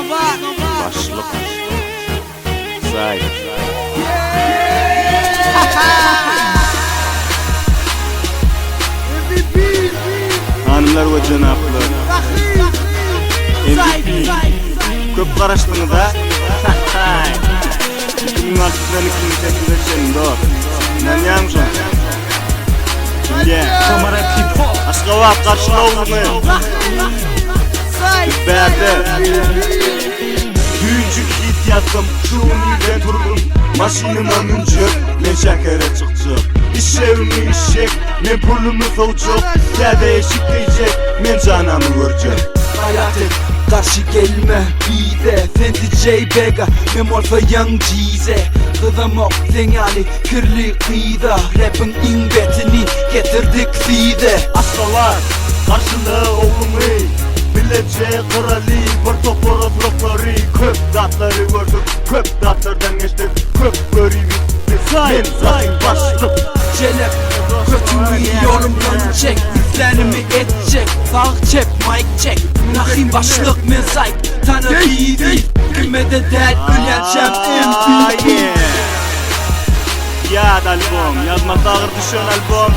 Başlık Zay Hanımlar ve cenaplar MVP Köp karıştığını da Üniversitelerini kimliklerini geçelim doğru İnanıyor musun? Şimdi Aşka vap karşıla olmayı Verdi Büyücük hit yazdım Şu ünlüden durdum Maşinıma müncük Men şakere çıkacak İş evimi işek Men pulumu soğucuk Kede eşik diyecek Men canamı görecek Hayat et karşı gelme bir de Fendi J Bega Men morfa young G'ze Kıdım ok dengali kirli kıyda Rap'in inbetini getirdik zide Askalar karşılığı olmayı Milletçe krali bir toplara frokları Köp datları gördük Köp datlardan geçtik Köp görüyü Men zaten başlık Celep götümü yolumdan çek İzlenimi edecek Sağ çep mic check Nahim başlık men sayk Tanı değil Kümede del öleneceğim MVP Yad albüm yazmakta ağır düşen albüm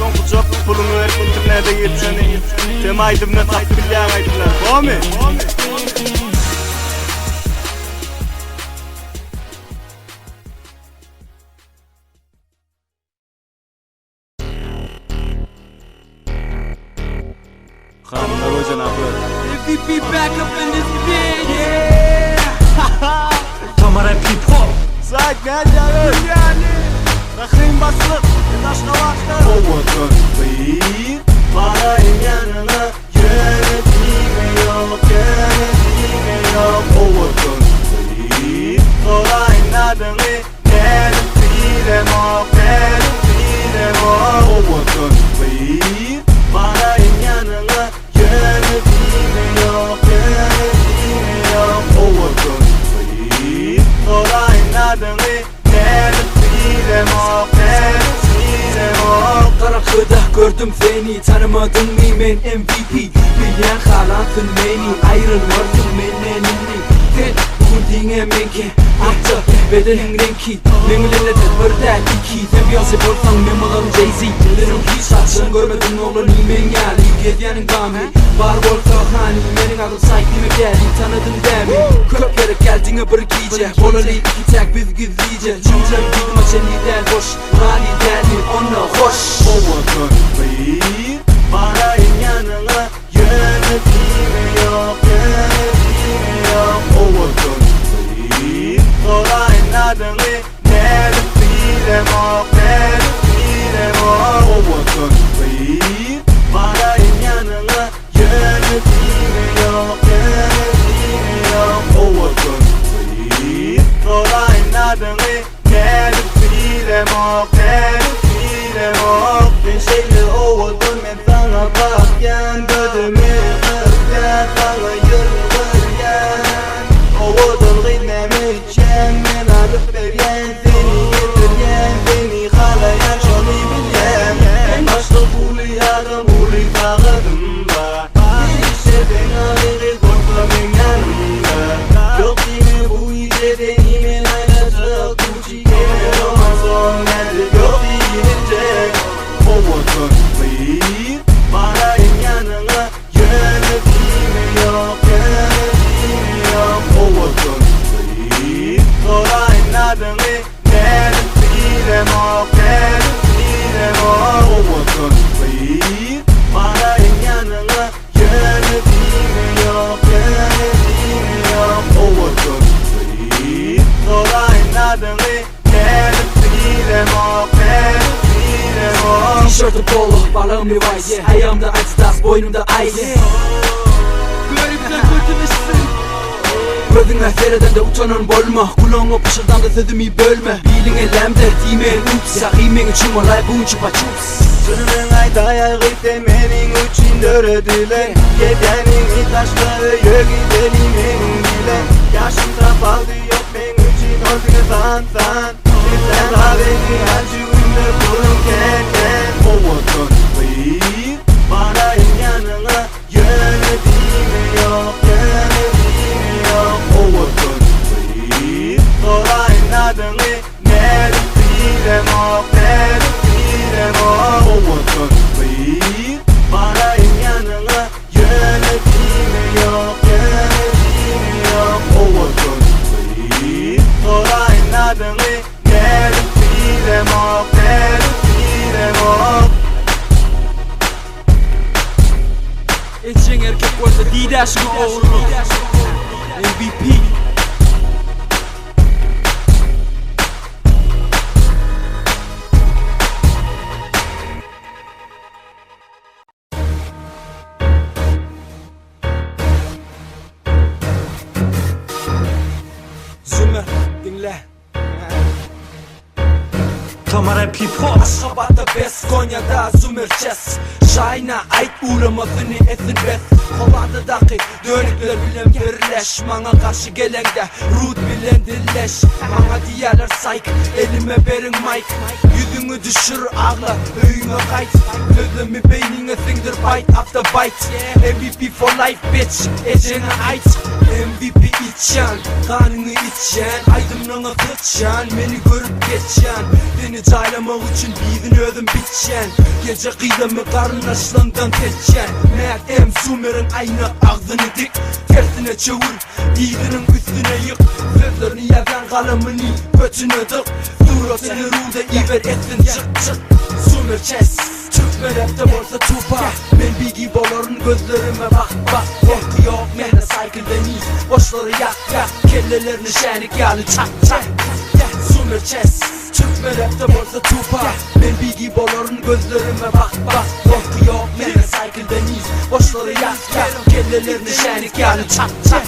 Son kucak pulunu verip internete geçeni Tema aydımına tatlı bilen aydımlar Bu mu? Hanımlar ve cenabı MVP back up in this bitch yeah Tamara P-Pop Zayt ne canım? Rahim baslık Taşka vakti Kovadın bir Parayın yanına Yönetime yok Yönetime yok Kovadın bir Sorayın adını Gelip bilem ok Gelip bilem ok Kovadın bir Parayın yanına Yönetime yok Yönetime yok Kovadın bir Sorayın adını Gelip bilem ok Gelip bilem ok Karakıda gördüm seni tanımadın mı men MVP Bilyen halansın beni ayrılmadın menenini Sen bugün dinle menke Ahtı bedenin renki Menülerle tedbirde iki Sen Beyoncé borsan men olalım Jay-Z Derim ki saçın görmedin oğlan men yali Gezyenin gami Var olsa hani menin adım saykime geldi Tanıdın demi Köp kere geldiğine bir giyce Olalı iki tek biz gizlice Cümlem giydim açen lider boş Mali derdi onunla hoş Kovadın bir Parayın yanına Yönetime yok Yönetime yok Kovadın bir Sorayın adını Gelip bilem ok Gelip bilem ok Kovadın bir Parayın yanına Yönetime yok Yönetime yok Kovadın bir Sorayın adını Gelip bilem ok Gelip bilem ok Bir şeyle ovadın men sana bakyan Gözümü kırken sana yürürken Ovadın gidmemi içen men alıp veryen Seni getirgen beni halayan şonu bilyen En başta buli yadım buli sağladım da İşte ben ağırı korkma ben yanımda Yok yine bu işe deneyim aynacık Kuçi keme roman son geldi yok diyecek Kovadın bir Parayın yanına Yönetime yok Yönetime yok Kovadın bir Sorayın adını Gelip bilem ok Gelip bilem ok Kovadın bir Parayın yanına Yönetime yok Yönetime yok Kovadın bir Sorayın adını Gelip bilem ok Gelip bilem ok Tişörtü polo, balığım Levi's yeah. Ayağımda Adidas, boynumda Ice Garipten kurtuluşsun Gözüne sereden utanan bolma Kulağına pışırdan da sözümü bölme Bilin elemde dimen ups Sahimen için olay bu çupa çups Sırrın aytaya gitti menin için dörediler Yedenin taşları yok gidelim menin bile Yaşım tapaldı yok men için ortaya san Bizden haberi acı günde kurun ken Kovadın bir Parayın yanına Yönetime yok Yönetime Ecen erkek olsa Didaş'ın oğlu MVP. Zümer dinle. Tamara Pipos Aşkabat'ta bes, Konya'da Zümer Chess. Şahin'a ait uğramasını etsin bes. Kovada'daki dönükler bilen birleş. Bana karşı gelende Ruth bilen dilleş. Bana diyorlar psych, elime verin mic. Yüzünü düşür ağla, öyüne kayt. Gözümü beynine sindir bite after bite. MVP for life bitch, Ecene ait. MVP içen, kanını içen. Aydınlığına sıçan, beni görüp geçen. Beni caylamak için birin ödüm bitchen. Gece kıydamı karın aşlandan teçen. Mert em Zümer'in aynı ağzını dik. Tersine çevir, yiğidinin üstüne yık. Sözlerini yazan kalemini götüne dık. Suratını ruda iver etsin çık çık. Zümer Chess, Türk ve rapte olsa tupa. Ben Biggie Balor'un gözlerime bak bak. Korku yok mene cycle'den iz. Boşları yak yak, kellelerini şenik yalı çak çak. Zümer Chess, Türk ve rapte olsa tupa. Ben Biggie Balor'un gözlerime bak bak. Korku yok mene cycle'den iz. Boşları yak yak, kellelerini şenik yalı çak çak.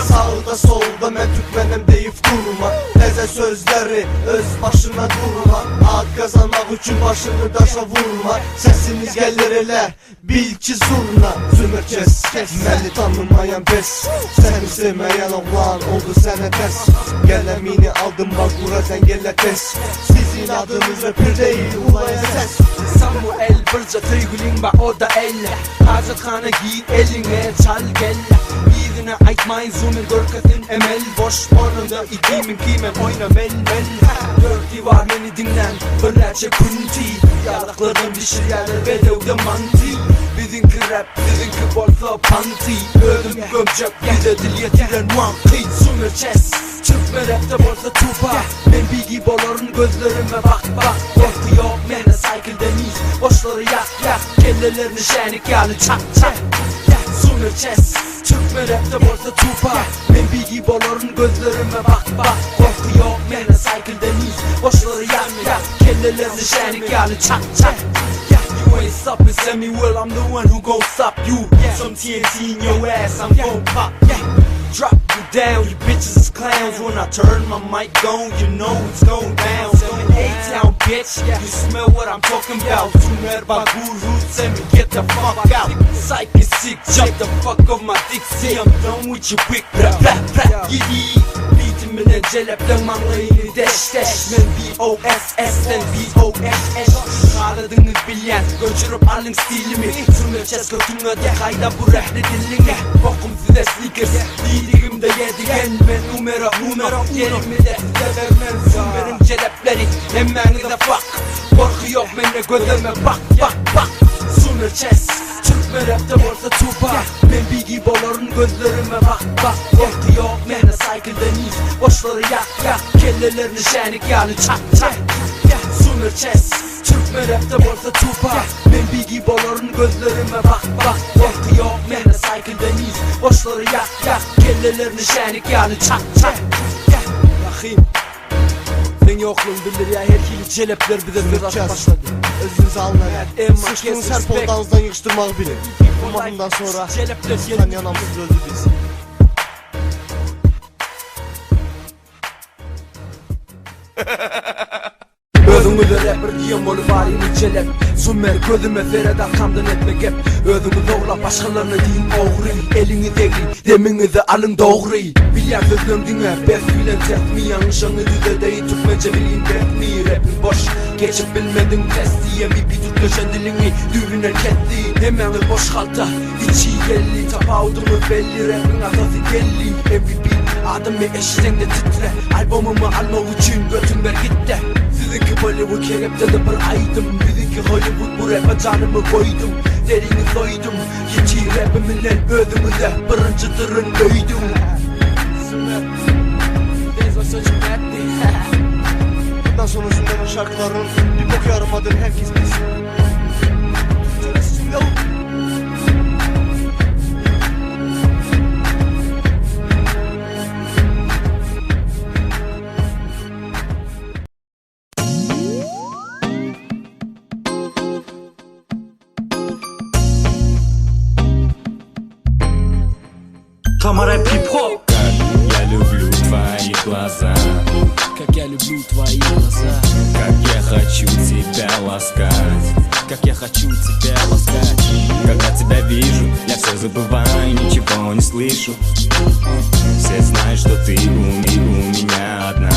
Sağda solda men tükmenem deyip durma. Teze sözleri öz başına durma. Ad kazanmak için başını taşa vurma. Sesimiz gelir ele bil ki zurna. Zümer Chess, məni tanımayan pes. Seni sevmeyen oğlan oldu sene ters. Gelemini aldım bak buradan gele tez. Sizin adınız rapper değil ulaya ses. Samuel Bırca tüygülün bak o da elle. Hacetkhane giy eline çal gelle. Yiğidine aytmayın Zümer görkesin emel. Boş ornunda ikimin kıymen oyna mel mel. Dört divar beni dinlen birlerce kunti. Yalaklardan dişir yerler bedevde manti. Bizimki rap, sizinki bolsa panti. Ölüm gömcek bize dil yetiren manti. Zümer Chess, Türk ve rapte bolsa tupa. Ben Biggie Balor'un gözlerime bak bak. Korku yok mene cycle'den iz. Boşları yak yak, kellelerini şenik yalı çak çak. Zümer Chess, Türk ve rapte bolsa tupa. Ben Biggie Balor'un gözlerime bak bak. Korku yok mene cycle'den iz. Boşları yak yak, kellelerini şenik yalı çak çak. You ain't stopping Samuel, I'm the one who gon' stop you. Some TNT in your ass, I'm gon' pop. Drop you down, you bitches is clowns. When I turn my mic on, you know it's going down. A-Town bitch, you smell what I'm talking about. Zümer Bagur roots and me get the fuck out. Psych is sick, jump the fuck off my dick. See I'm done with your quick rap rap rap. Yeah. Beatimine celepten manlayını deş deş. Men B.O.S.S''den B.O.S.S. Ağladınız bilen, göçürüp alın stilimi. Zümer Chess götüne de kayda bu rahli dilini. Bokum size sneakers, değiligimde yedigen. Ben numara yerimi de size vermem. Zümer'in celepleri, emmenize fuck. Korku yok mene gözüme bak bak bak. Zümer Chess, Türk ve rapte olsa tupa. Ben Biggie Balor'un gözlerime bak bak. Korku yok mene cycle'den iz. Boşları yak yak, kellelerini şenik yalı çak çak. Zümer Chess, Türk ve rapte olsa tupa. Ben Biggie Balor'un gözlerime bak bak. Korku yok mene cycle'den iz. Boşları yak yak, kellelerini şenik yalı çak çak. Yakayım. Sen yokluğun bilir ya, herkili celepler bize biraz başladı. Özünüzü alın hele. Sıçtığınız her poldanızdan yığıştırmak bilir. Bundan sonra sen yanamsız öldü biz. Özümü de rapper diyem olup halini celep. Zümer gözüme ferede arkamdan etmek hep. Özümü doğla başkalarına deyin oğri. Elini devri, deminizi alın doğru. Bilyar sözlüm dinle, bes bilen test mi? Yanlışını düze deyin, tutmaca bilin dert mi? Rapin boş, geçip bilmedin testi. MVP tutlaşan dilini, düğüner ketti. Hemeniz boş kalta, içi gelli. Tapavdumuz belli, rapin asası gelli. MVP adımı eşleğinde titre. Albumumu almak için götüm ver gitti. Sizinki Bollywood kerepte de bir aydım. Bizimki Hollywood bu rap'e canımı koydum. Derini soydum, hiç iyi rap'iminle özümü de birinci tırın öydüm. Bundan sonra Zümer'in şarkılarının bir bok yaramadığını herkes bilsin. Тамара Пипо. Как я люблю твои глаза, Как я люблю твои глаза, как я хочу тебя ласкать, как я хочу тебя ласкать. когда тебя вижу, я все забываю, ничего не слышу. Все знают, что ты у меня одна.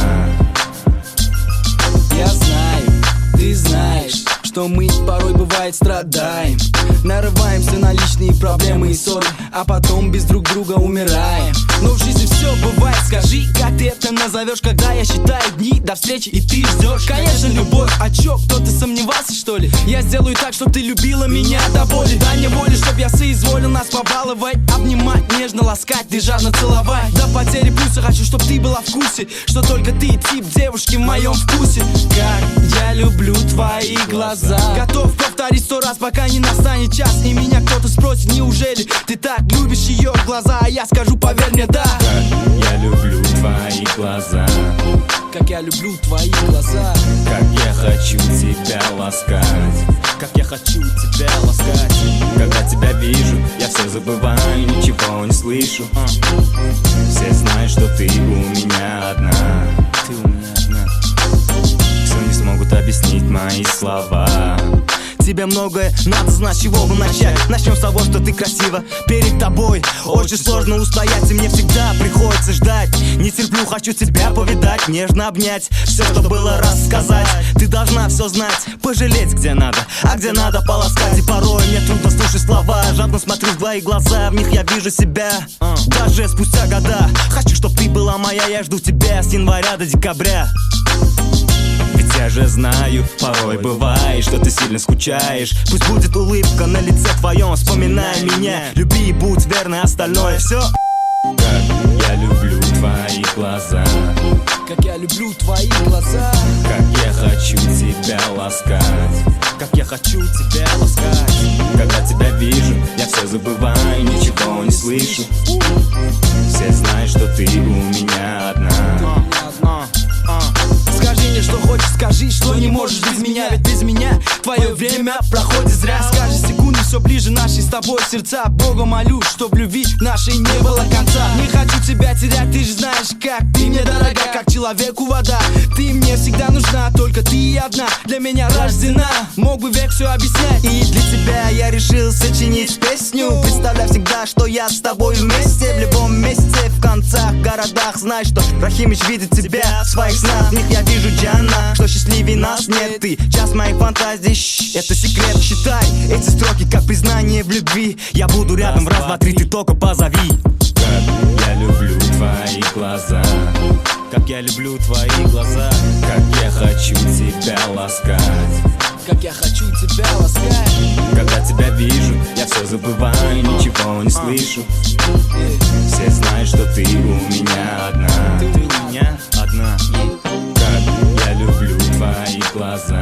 Я знаю, ты знаешь, что мы порой бывает страдаем, нарываемся на личные проблемы и ссоры, а потом без друг друга умираем. Но в жизни все бывает, скажи, как ты это назовешь, когда я считаю дни до встречи и ты ждешь. Конечно, любовь, а чё, кто-то сомневался, что ли? Я сделаю так, чтоб ты любила меня до боли. Дай мне воли, чтоб я соизволил нас побаловать, обнимать, нежно ласкать, ты жадно целовать. До потери пульса хочу, чтоб ты была в курсе, что только ты тип девушки в моем вкусе. Как я люблю твои глаза, готов повторить 100 раз, пока не настанет час, и меня кто-то спросит, неужели ты так любишь ее глаза? А я скажу, поверь мне, да. Как я люблю твои глаза, Как я люблю твои глаза, как я хочу тебя ласкать, как я хочу тебя ласкать. когда тебя вижу, я все забываю, ничего не слышу. Все знают, что ты у меня одна. Ты у меня одна. Все не смогут объяснить мои слова. Тебе многое надо знать, с чего бы начать. Начнем с того, что ты красива перед тобой. Очень сложно устоять, и мне всегда приходится ждать. Не терплю, хочу тебя повидать, нежно обнять, все, что было, рассказать. Ты должна все знать, пожалеть где надо, а где надо поласкать. И порой мне трудно слушать слова, жадно смотрю в твои глаза, в них я вижу себя. Даже спустя года хочу, чтоб ты была моя, я жду тебя с января до декабря. Ведь я же знаю, порой бывает, что ты сильно скучаешь. Пусть будет улыбка на лице твоем, вспоминай меня. Люби и будь верной, остальное все. Как я люблю твои глаза, Как я люблю твои глаза, как я хочу тебя ласкать, как я хочу тебя ласкать. когда тебя вижу, я все забываю, ничего не слышу. Все знают, что ты у меня одна. Скажи мне, что хочешь, скажи, что не можешь без меня. Ведь без меня твое время проходит зря. Скажи секунды, все ближе наши с тобой сердца. Бога молю, чтоб любви нашей не было конца. Не хочу тебя терять, ты же знаешь, как ты мне дорога, как человеку вода. Ты мне всегда нужна, только ты одна для меня рождена. Мог бы век все объяснять. И для тебя я решил сочинить песню. Представляй всегда, что я с тобой вместе. В любом месте, в концах, городах. Знай, что Рахимыч видит тебя в своих снах. В них я вижу Джана, что счастливее нас нет. Ты час моих фантазий, это секрет. Считай эти строки как признание в любви. Я буду рядом в раз, два, три, ты только позови. Как я люблю твои глаза, Как я люблю твои глаза, как я хочу тебя ласкать, как я хочу тебя ласкать. когда тебя вижу, я все забываю, ничего не слышу. Все знают, что ты у меня одна. Ты у меня одна. Как я люблю твои глаза,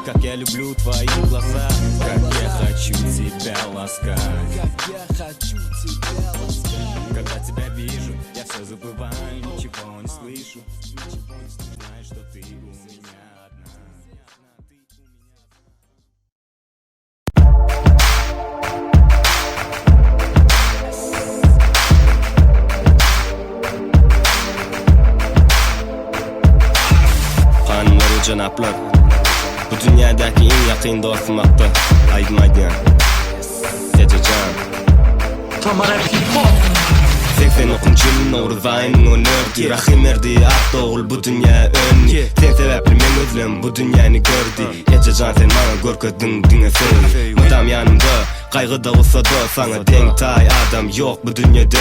Как я люблю твои глаза, как я хочу тебя ласкать, как я хочу тебя ласкать. когда тебя вижу, я все забываю, ничего не слышу. Знаешь, что ты у меня одна. Xonimlar, janoblar, bu dunyodagi eng yaqin do'stim haqida aytmaydigan Tejajon. Tamara Pippo. 80-yil Novruz ayının 14'i Rahim erdi at doğul bu dünya önni. Sen sebepli men özlem bu dünyani gördü. Tejajon sen bana görkedin dünyası. Madam yanımda kaygıda olsa da sana denk tay adam yok bu dünyada.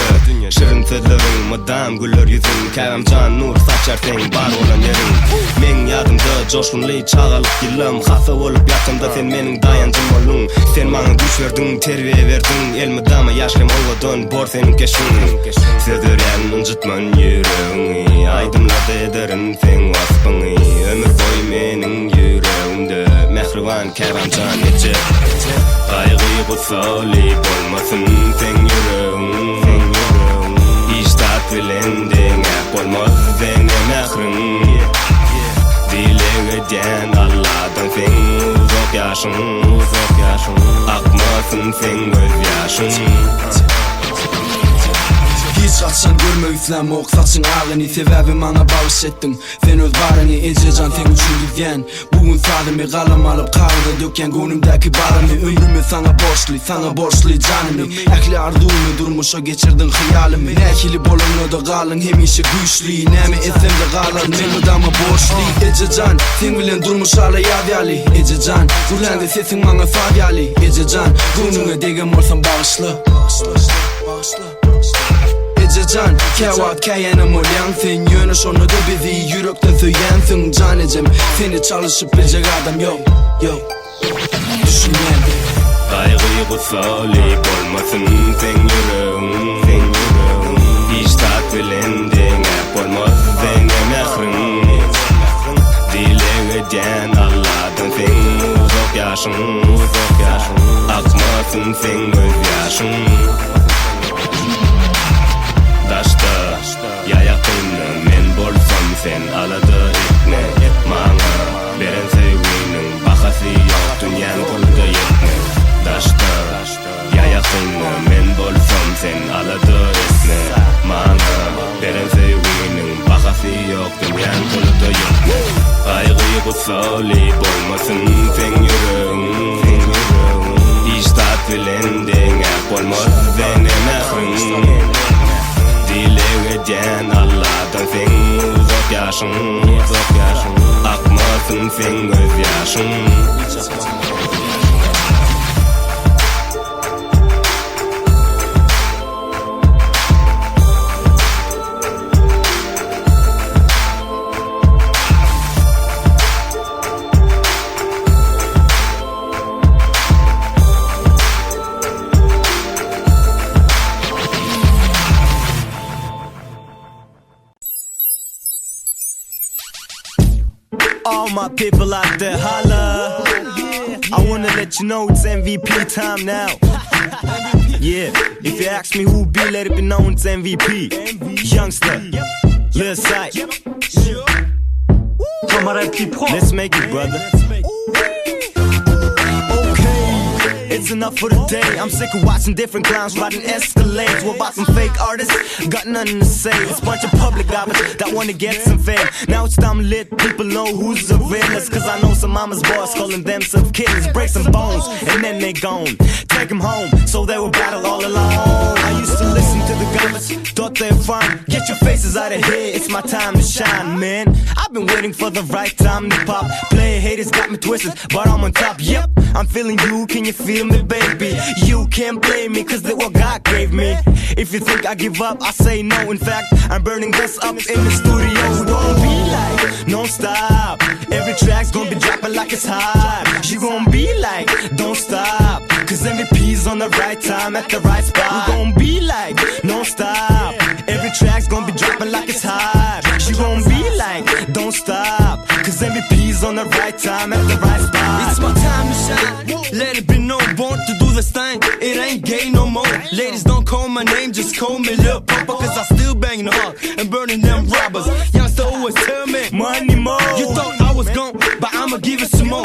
Şirin sözlerin madam güller yüzün. Kavim can nur saçar sen var olan yerin. Men yadımda coşkunlu çağalık yılım. Hasa olup yatımda sen menin dayancım olun. Sen bana güç verdin, terbiye verdin. El madama yaşkem olgadın, bor senin keşin. Sözlerin uncutman yüreğini. Aydımlarda ederin sen vasfını. Ömür boyu menin yüreğimde. Mehriban kavim can geçer. Kaygıyı bu salip olmasın sen yüreğin. İştat bilendin hep olmaz zenge mehrin. Dileğeden Allah'tan sen uzak yaşın. Akmasın sen göz yaşın. Çatsan görmögüslen oqsatsın ağını Sebebi mana bağış ettin Sen öz barını Ececan sen üçün gizgen Bugün sadimi kalam alıp kağıda döken Gönlümdeki barını Ömrümü sana borçlu canımı Ekli arduğumu durmuşa geçirdin hıyalımı Nekili bolumlu da kalın hem işi güçlü Nemi esemde kalın men odama borçlu Ececan sen bilen durmuş hala yavyali Ececan Gülende sesin bana savyali Ececan Gönlüme degen olsam bağışlı Ececan Kevat kayanım olan sen Yönüş onu da bizi yürekten söylensin Canecem seni çalışıp bilecek adam yok Düşünen Kaygıyı kutsalik olmasın sen yüreğin Hiç tat bilendin hep olmaz sen emekrin Dile eden Allah'tan sen uzak yaşın Akmasın sen göz yaşın Daşta yayakını men bolsam sen aladı etme Mana beren sevginin bakası yok dünyanın kolunda yetme Daşta yayakını men bolsam sen aladı etme Mana beren sevginin bakası yok dünyanın kolunda yetme Kaygıyı kutsalik olmasın sen yüreğin Hiç tat bilendin hep olmaz sen emekrin Dile eden Allah'tan sen uzak yaşın Akmasın sen göz yaşın All my people out there, holla. I wanna let you know it's MVP time now. Yeah, if you ask me who be, let it be known it's MVP. Youngster, Lil Sight. Let's make it, brother. It's enough for the day. I'm sick of watching different clowns riding Escalades. What about some fake artists? Got nothing to say. It's a bunch of public garbage that wanna get some fame. Now it's time to let people know who's the realest. Cause I know some mama's boys calling them some killers. Break some bones and then they gone. Take them home so they will battle all alone. I used to listen to the garbage, thought they're fine. Get your faces out of here, it's my time to shine, man. I've been waiting for the right time to pop. Player haters got me twisted, but I'm on top. Yep, I'm feeling you, can you feel me, baby? You can't blame me, cause that's what God gave me. If you think I give up, I say no. In fact, I'm burning this up in the studio. Don't be like, no stop. Every track's gonna be dropping like it's hot. You gonna be like, don't stop. Cause MVP's on the right time at the right spot. We gon' be like, no stop. Every track's gonna be dropping like it's hot. You gon' be like, don't stop. Cause MVP's on the right time at the right spot. It's my time to shine. Let it be known, born to do this thing. It ain't gay no more. Ladies don't call my name, just call me Lil Papa. Cause I still banging hard and burning them robbers. Youngster always tell me, money more. You thought I was gone, but I'ma give it some more.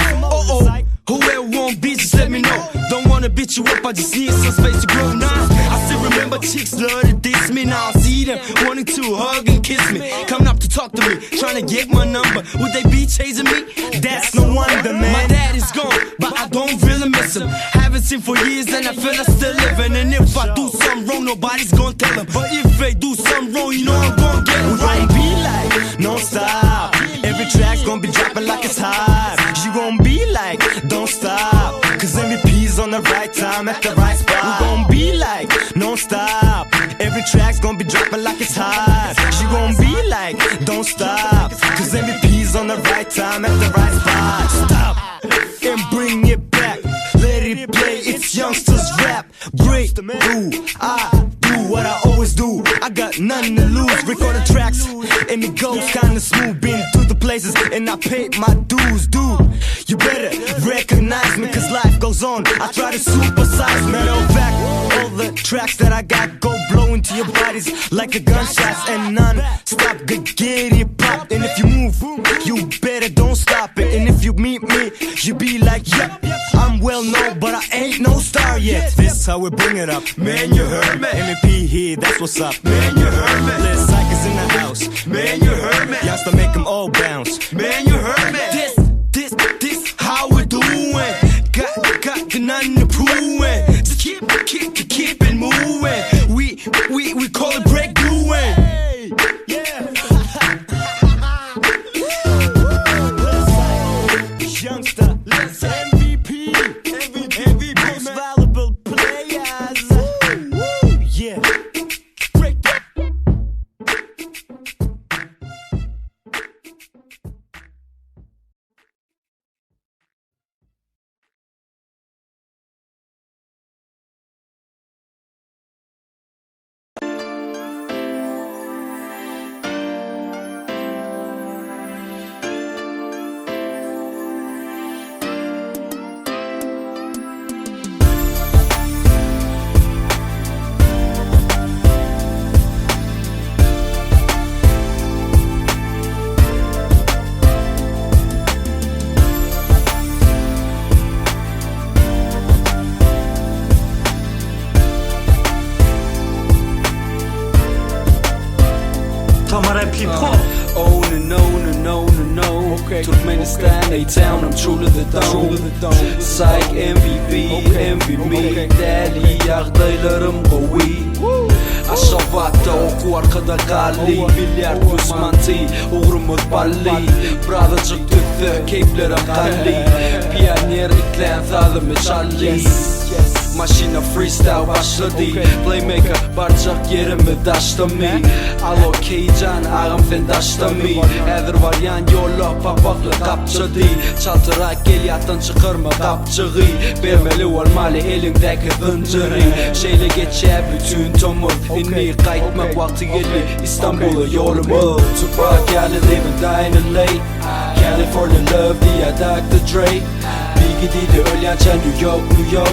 Whoever want beats, just let me know. Don't wanna beat you up, I just need some space to grow now. I still remember chicks love to diss me. Now I see them wanting to hug and kiss me. Coming up to talk to me, trying to get my number. Would they be chasing me? That's no wonder, man. My dad is gone, but I don't really miss him. Haven't seen for years and I feel I'm still living. And if I do something wrong, nobody's gonna tell him. But if they do something wrong, you know I'm gonna get it right. Be like, no stop. Every track's gonna be dropping like it's hot. You gon' be like, don't stop. Cause MVP's on the right time at the right spot. We gon' be like, no stop. Every track's gonna be dropping like it's hot. You gon' be like, don't stop. Cause MVP's on the right time at the right spot. Stop and bring it back. Let it play, it's youngsters rap. Break through, I do what I always do. I got nothing to lose. Recording tracks and it goes kinda smooth. Been through the places and I paid my dues, dude. You better recognize me cause life goes on. I try to supersize. Matter of fact, all the tracks that I got go blow into your bodies like the gunshots. And none stop, get it popped. And if you move, you better don't stop it. And if you meet me, you be like, yep, I'm well known, but I ain't no star yet. This how we bring it up, man, you heard me. MVP here, that's what's up, man, you heard me. Lil Psychers in the house, man, you heard me. Youngster make them all bounce, man, you heard me. This, how we doing? Got nothing to prove. Just keep it moving. We call it break doing. Yeah. Youngster, let's MVP, most valuable players. Yeah, break that. Tamara P-pop. Oh no. Turkmenistan, A-Town, I'm true to the dome. Psych MVP, envy me. Deli yağdaylarım qovi. Aşavatda oku arkada qalli. Bilyard plus manti, uğrumuz balli. Brothercık tüktü, keyflerim qalli. Pioneer iklen thalımı çalli. Maşina freestyle başladı. Playmaker barcak yerimi daştı mi. Alo Keycan ağam fendaştı mi. Eğer var yan yolla papaklı kapçadı. Çaltırak gel yattan çıkarma kapçığı. Vermeli olmalı elindeki zinciri. Şeyle geçer bütün tomur. İnmeyi kayıtmak vakti geldi. İstanbul'a yolumu. Tupac geldi living dying late. California love diye Dr. Dre. Bilgi dili ölyanca New York.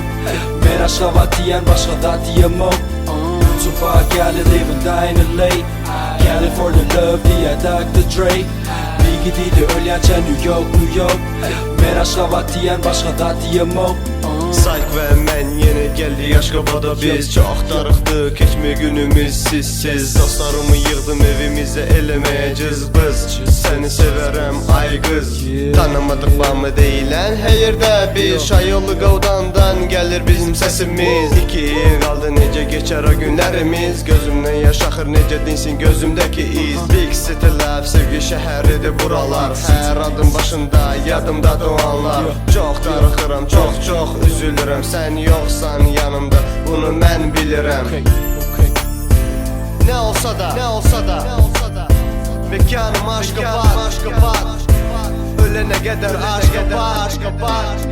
Men aşkavat diyen başka da diyemem. Tupac geldi living dying late. California love diye Dr. Dre. Bilgi dili ölyanca New York. Men aşkavat diyen başka da diyemem. Sayk ve men yeni geldi Aşkabada biz çok darıqdıq Keçmir günümüz sizsiz Dostlarımı yığdım evimizə eləməyəcəz biz Səni severəm ay qız Tanımadıq bağımı deyilən Hər yerdə bir şayolu qavdandan Gəlir bizim səsimiz 2 il qaldı necə geçər o günlərimiz Gözümdən yaş axır necə dinsin gözümdəki iz Big City Love sevgi şəhəridir buralar Hər adım başında yadımda doğanlar Çox darıxıram çox üzülürəm Sən yoxsan yanımda bunu mən bilirəm Nə olsa da Mekanım Aşkabat Ölənə qədər Aşkabat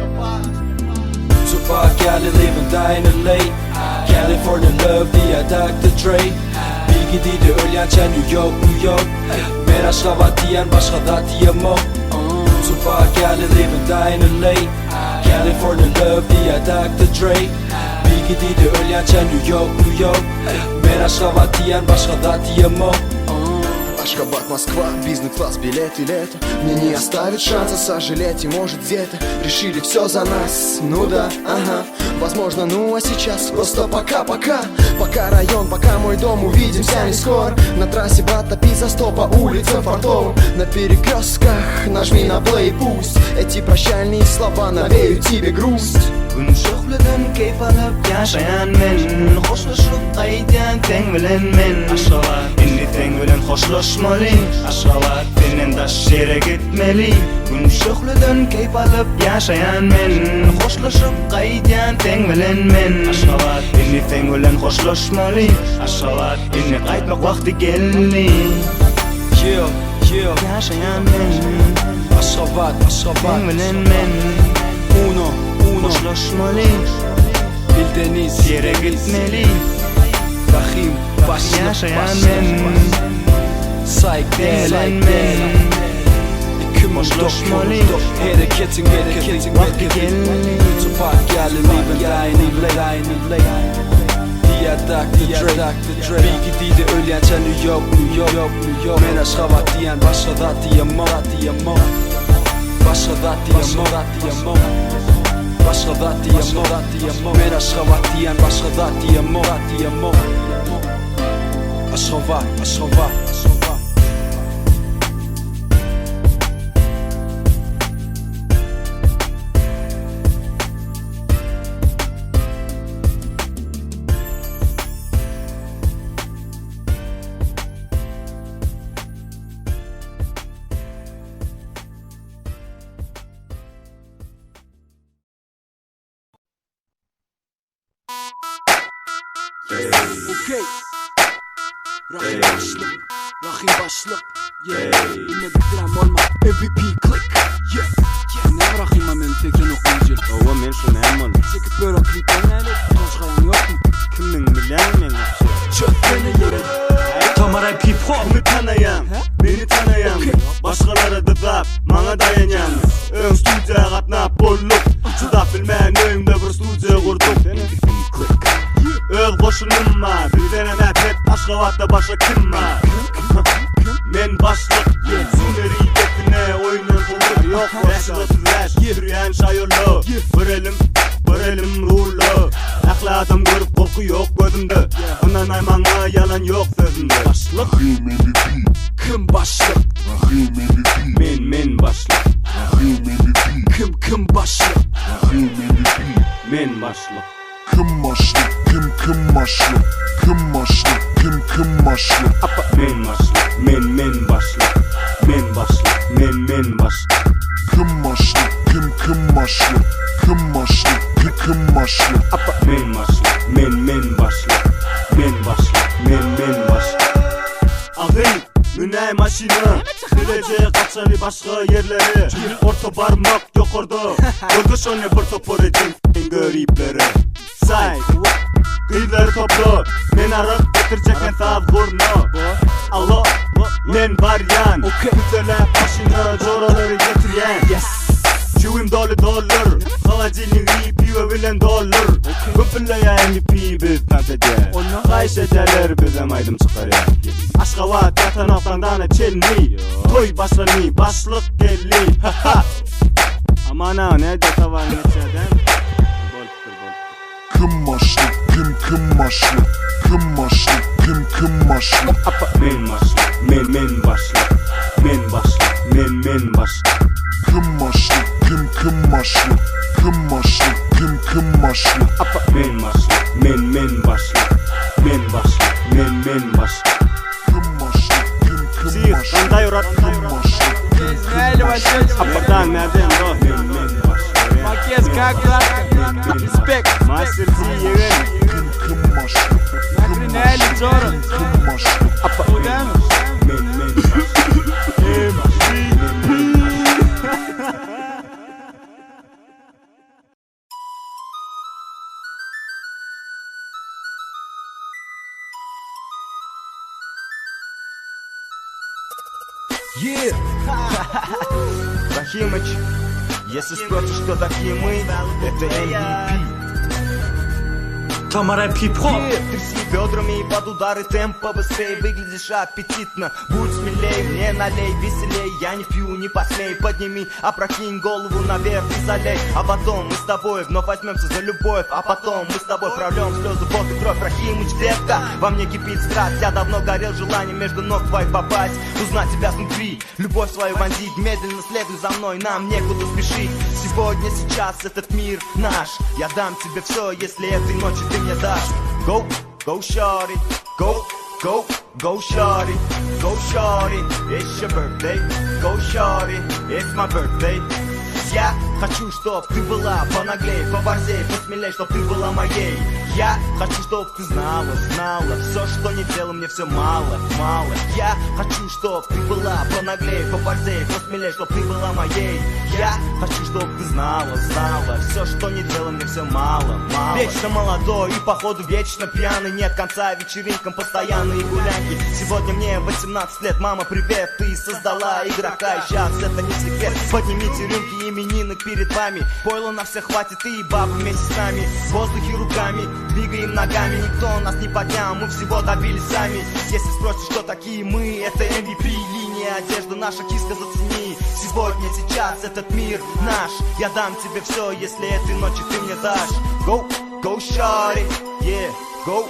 Tupac geldi living dying late. California love diye Dr. Dre. Bilgi dili ölyanca New York. Men aşkavat diyen başka da diyemem. Tupac geldi living dying late. California love diye Dr. Dre. Bilgi dili ölyanca New York. Men aşkavat diyen başka da diyemem. Ашхабад, Москва, бизнес-класс, билеты, лето. Мне не оставит шанса сожалеть. И может где-то решили все за нас. Ну да, ага, возможно, ну а сейчас просто пока-пока. Пока район, пока мой дом, увидимся не скоро. На трассе, брат, топи за 100 по улицам фартовым. На перекрестках нажми на плей, пусть эти прощальные слова навеют тебе грусть. Gün şoxludan keyf alıp yaşayan men Hoşlaşıp qaydan sen bilen men Aşkabat Indi sen bilen hoşlaşmalı Aşkabat Senden daş yere gitmeli Gün şoxludan keyf alıp yaşayan men Hoşlaşıp qaydan sen bilen men Aşkabat Indi sen bilen hoşlaşmalı Aşkabat Indi qaytmak vakti geldi Yaşayan men Aşkabat Sen bilen men Uno Hoşlaşmalı Bildeniz Yere gitmeli Rahim Yaşayan men Psych Denilen men Hoşlaşmalı Hareketin vakti geldi Tupac geldi living dying late. Diye Dr. Dre. Bilgi dili ölyanca New York. Men aşkavat diyen başka da diyemem. Başka da diyemem. Başka zat diyemem Men aşkavat diyen başka zat diyemem Aşkavat Okey Rahim başlık Yine bitirem olma MVP click Ne Rahim'a men fikrini okuyucul Ova men şunu hem ol Çekip böyle klipten neyle Başkayan yok mu? Kimmin bilen men Çöp beni yere Tamara Pipo Kimi tanıyam, beni tanıyam Başkaları dıdap, mana dayanyan Ön studiya katnap bolluk Çıdap bilmeyen öyümde bir studiya kurduk Öz koşulum var, bir deneme pet Aşkavat'ta başka kim var? Men başlık, Zuneri getine oyunun bulur Yok, yaşlı tüzleş, yürüyen şayırlı Bir elim ruhlu Aklı adam görüp korku yok gözümde Ondan aymanma yalan yok sözümde Başlık Kim başlık Men başlık Kim başlık Men başlık Kim başlık, kim başlık, kim başlık, kim başlık. Men başlık, men başlık, men başlık, men başlık. Kim başlık, kim başlık, kim başlık, kim başlık. Men başlık, men başlık, men başlık, men başlık. Ağın, Münay maşina, geleceğe kaçarı başka yerlere. Orta parmak yok orada, görgüş onu bir topor edin görüpleri. Say, kıyıları topla, men arak getirecekten sağ kurna. Allah, men varyan, güzele başına coraları getiriyen. Çuvim dolu dolar, havacilin ripi ve bilen dolar. Köpüleyen ripi biz tantece, kayşeceler bize maydım çıkar ya. Aşkavat yatan aftandan çelni, toy başlanı başlık gelli. Aman ha ne de tavan geçeden. Kim başlık, kim başlık, kim başlık, kim başlık. Men başlık, men başlık, men başlık, men başlık. Kim başlık, kim başlık, kim başlık, kim başlık. Men başlık, men başlık, men başlık, men başlık. Kim başlık, kim Sir, başlık, kanday urat, kim başlık. Neyle başlıyoruz? Apatan nereden do? Men başlık. Makyaj kalklar Respect Master Z yeğen. Kim başlık, Nakri neyle Jordan kim başlık. O değil mi? Men başlık. Yeah Рахимыч, если спросишь, кто такие мы, это MVP. Tamara Pipo Тряси бедрами под удары темпа быстрее, выглядишь аппетитно. Будь смелей, мне налей, веселей. Я не пью, не посмей, подними, опрокинь голову наверх и залей. А потом мы с тобой вновь возьмемся за любовь. А потом мы с тобой прольем слезы, пот и кровь. Рахимыч, детка, во мне кипит страсть. Я давно горел желанием между ног твоих попасть, узнать тебя снутри, любовь свою вонзить. Медленно следуй за мной, нам некуда спешить. Сегодня, сейчас этот мир наш. Я дам тебе все, если этой ночью ты мне дашь. Go, go shorty, go, go, go shorty, go shorty, it's your birthday. Go shorty, it's my birthday. Я хочу, чтоб ты была понаглей, поборзей, посмелей, чтоб ты была моей. Я хочу, чтоб ты знала, все, что не делал, мне все мало. Я хочу, чтоб ты была понаглей, поборзей, посмелей, чтоб ты была моей. Я хочу, чтоб ты знала, все, что не делал, мне все мало. Вечно молодой и походу вечно пьяный, нет конца вечеринкам, постоянные гулянки. Сегодня мне 18 лет, мама, привет, ты создала игрока, и сейчас это не секрет. Поднимите рюмки, именинник перед вами. Пойла на всех хватит и баб вместе с нами. В воздухе руками, двигаем ногами. Никто нас не поднял, мы всего добились сами. Если спросишь, кто такие мы, это MVP. Линия одежды, наша киска, зацени. Сегодня, сейчас этот мир наш. Я дам тебе все, если этой ночи ты мне дашь. Go, go shawty, yeah, go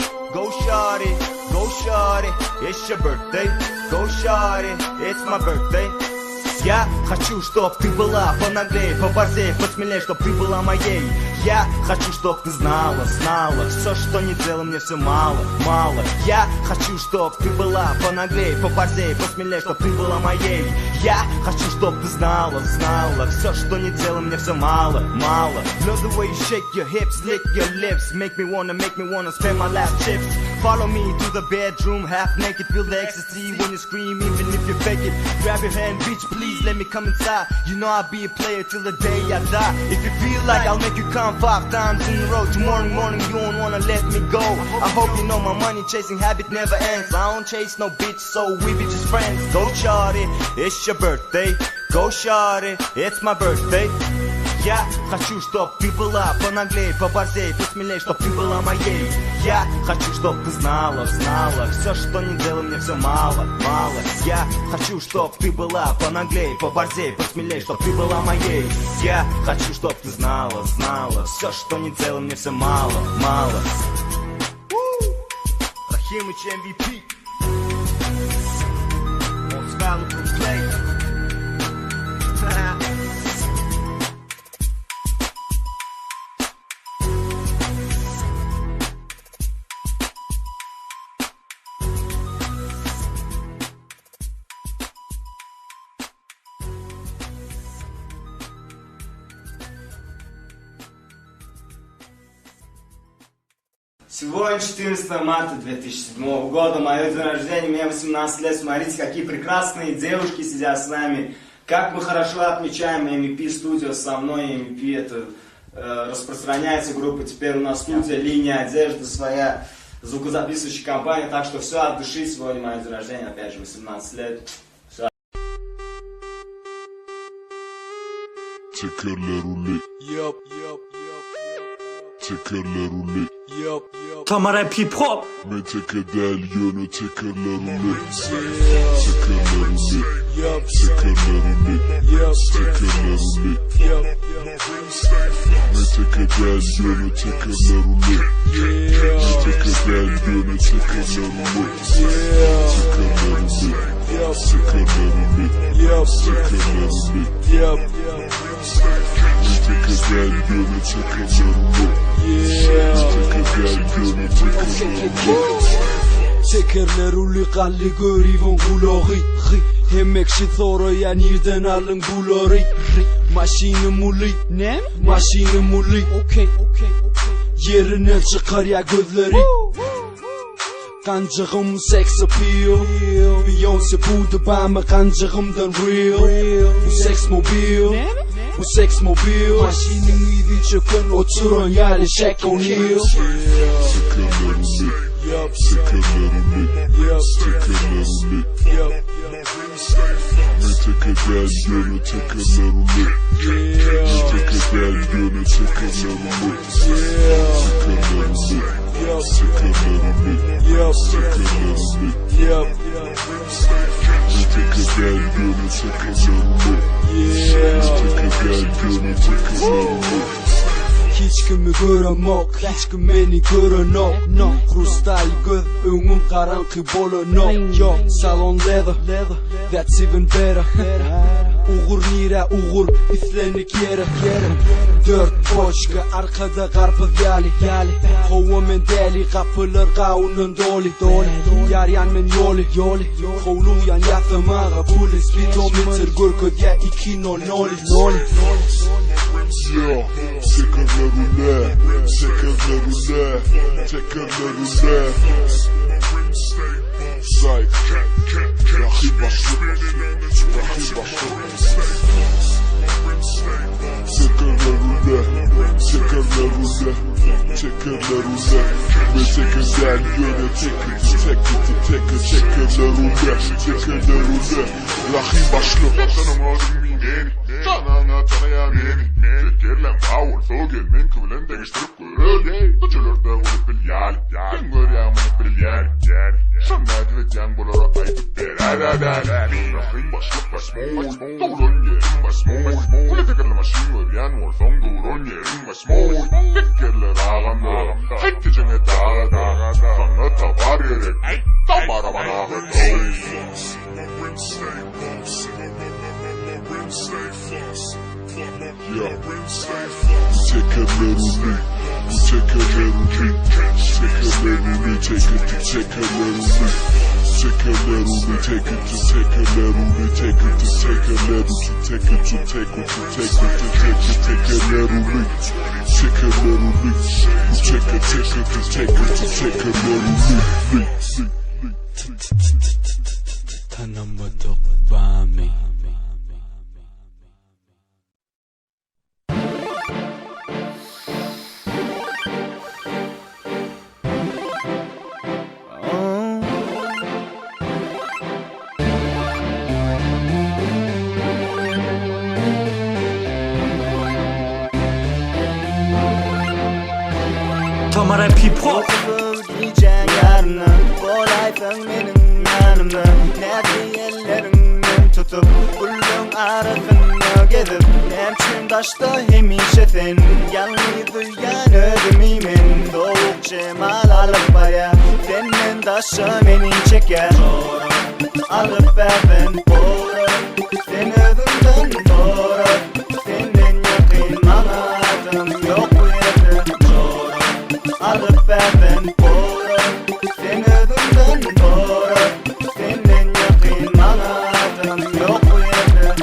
shawty, go shawty, it's your birthday. Go shawty, it's my birthday. Я хочу, чтоб ты была понаглей, поборзей, посмелей, чтоб ты была моей. Я хочу, чтоб ты знала, все, что не делал, мне все мало. Я хочу, чтоб ты была понаглей, поборзей, посмелей, чтоб ты была моей. Я хочу, чтоб ты знала, все, что не делал, мне все мало. Love the way you shake your hips, lick your lips, make me wanna spend my last chips. Follow me to the bedroom, half naked, feel the ecstasy when you scream, even if you fake it. Grab your hand, bitch, please let me come inside. You know I'll be a player till the day I die. If you feel like I'll make you come 5 times in a row, tomorrow morning you won't wanna let me go. I hope you know my money chasing habit never ends. I don't chase no bitch, so we be just friends. Go shawty, it's your birthday. Go shawty, it's my birthday. Я хочу, чтоб ты была понаглей, поборзей, посмелей, чтоб ты была моей. Я хочу, чтоб ты знала, все, что не делал, мне все мало. Я хочу, чтоб ты была понаглей, поборзей, посмелей, чтоб ты была моей. Я хочу, чтоб ты знала, все, что не делал, мне все мало. Рахимыч MVP. Он сказал про плей. Сегодня 14 марта 2007 года, мое день рождения, мне 18 лет. Смотрите, какие прекрасные девушки сидят с нами. Как мы хорошо отмечаем MVP Studio со мной. MVP это распространяется группа. Теперь у нас студия, линия одежды, своя звукозаписывающая компания. Так что все от души. Сегодня мое день рождения, опять же 18 лет. Ta ma rätt hiphop. Men tekedaljon och tekelerole. Tekelerole. Men tekedaljon och tekelerole. Tekedaljon och Tekerleruli qalli görivon qulog'i Hemmekşi thoro ya nirden alın bulori Maşini muli Ne? Maşini muli Yerinden çıkar ya gözleri Kancığım sex appeal Beyoncé budu bana kancığımdan real Bu sex mobil Bu sex mobil Maşinin idi çıkın oturan yani Shaq O'Neal Hiç kimi göremok, hiç kim beni görenok Krustal göz, öngüm karanqı bolanok Yo, salon leather, that's even better Uğur nire, uğur, islenik yere 4 boşka, arkada karpız yali Hova men deli, kapılar gavunun doli Yaryan men yoli Kovluyan yathamağa, polis speedometer Görköd ya 2-0 Yo, tekelerole. Say, rahip başlı. Tekelerole. Ve tekelerole. Tekelerole. Rahip başlı. Anana tanıya beni Çekerlem avul sogel men kıvlen değiştirip görür Uçulurda olup bil yal Ben görüyamını bil yer Şannadı ve can bulara ayıp berer Rahim başlık basmoy Doğrun yerim basmoy Kule tekerle maşin görüyen orson doğrun yerim basmoy Tekerler ağamda Hayti cene dağa Sana tabar yerek Tabara bana ağır tanımadık bami. Tamara P-pop Giyeceğin yarını Kolaysın benim yanımda Nerede ellerinden tutup Kullun arasını gezip Nemçin taşta hemişe sen Yalnız duyan ödümüymen Doğuk cemal alıp baya Senden taşa beni çeker Alıp ben doğru Sen özünden doğru Senden yakın anladım Yok bu yerde Alıp ben doğru Sen özünden doğru Senden yakın anladım Yok bu yerde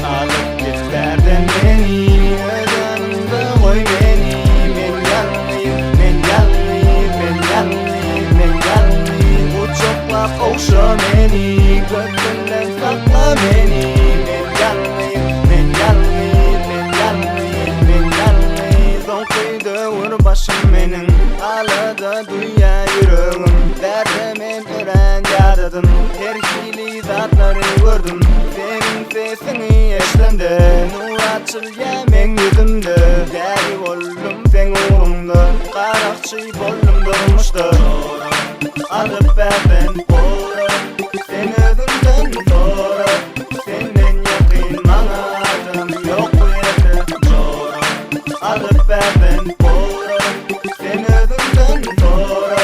Alıp git derden beni Özünde koy beni Ben yanlıyım, ben yanlıyım, ben yanlıyım, ben yanlıyım Uçakla koşa beni Gözünden sakla beni Ben yanlıyım, ben yanlıyım, ben yanlıyım, ben yanlıyım Son kıydı vur başım benim Ağladı dünya yüreğim Derdemen ören yaradım Terkili zatları gördüm Senin sesini eşlemde Nur açılya men yüzümde Deri oldum sen uğrumda Karakçı bollum durmuştu Alıp ben doğru Sen özünden doğru Senden yakın anladım Yok bu yerde Alıp ben doğru Sen özünden doğru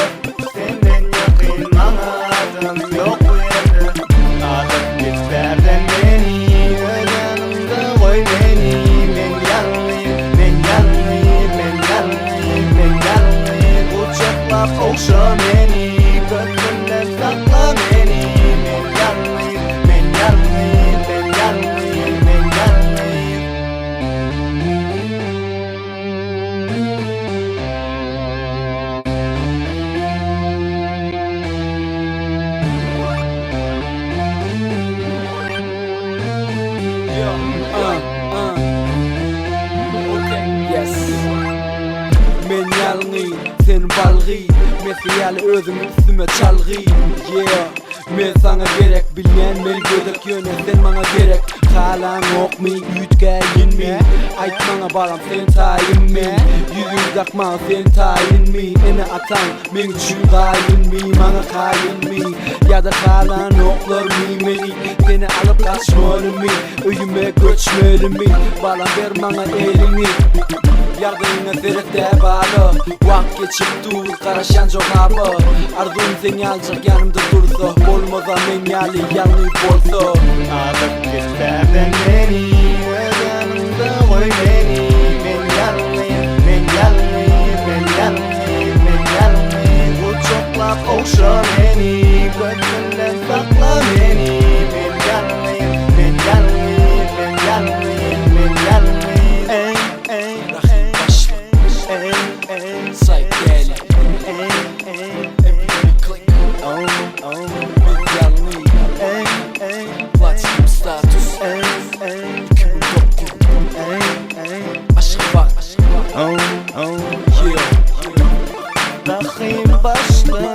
Senden yakın anladım Yok bu yerde Alıp git derden beni Yanımda koy beni Ben yanlıyım, ben yanlıyım, ben yanlıyım, ben yanlıyım Uçakla koşa beni Gözünden sakla beni Ben yanlıyım, ben yanlıyım, ben yanlıyım, ben yanlıyım Men yalnız, sen balgı Men hiyal özüm üstüme çalgı Yeah Men sana gerek bilyen Mel gödek yöne sen bana gerek Kalan ok mi, ütgeyin mi Ait bana baram sen tayin mi Yüzün dakma sen tayin mi Ene atan men üçün gayin mi Bana kayin mi Ya da kalan oklar mi Meni seni alıp kaçmalı mi Öyüme göçmeli mi Balam ver bana elini Yardımına serette bağlı Vakt geçip dur karışan çok abi Arzum seni alacak yanımda dursa Olmaza men yali yanlış bolsa Alıp git derden beni Yanımda koy beni Ben yanlıyım, ben yanlıyım, ben yanlıyım, ben yanlıyım Uçakla koşa beni Gözünden sakla beni Ben yanlıyım, ben yanlıyım, ben yanlıyım, ben yanlıyım Ey, ey, Rahim başım ey, ey, Psychedelic ey, ey, Every click oh, oh Men yalnız Ey, ey, Platinum status ey, ey, 2009 ey, ey Aşk bak Oh, oh Yeah Rahim başlık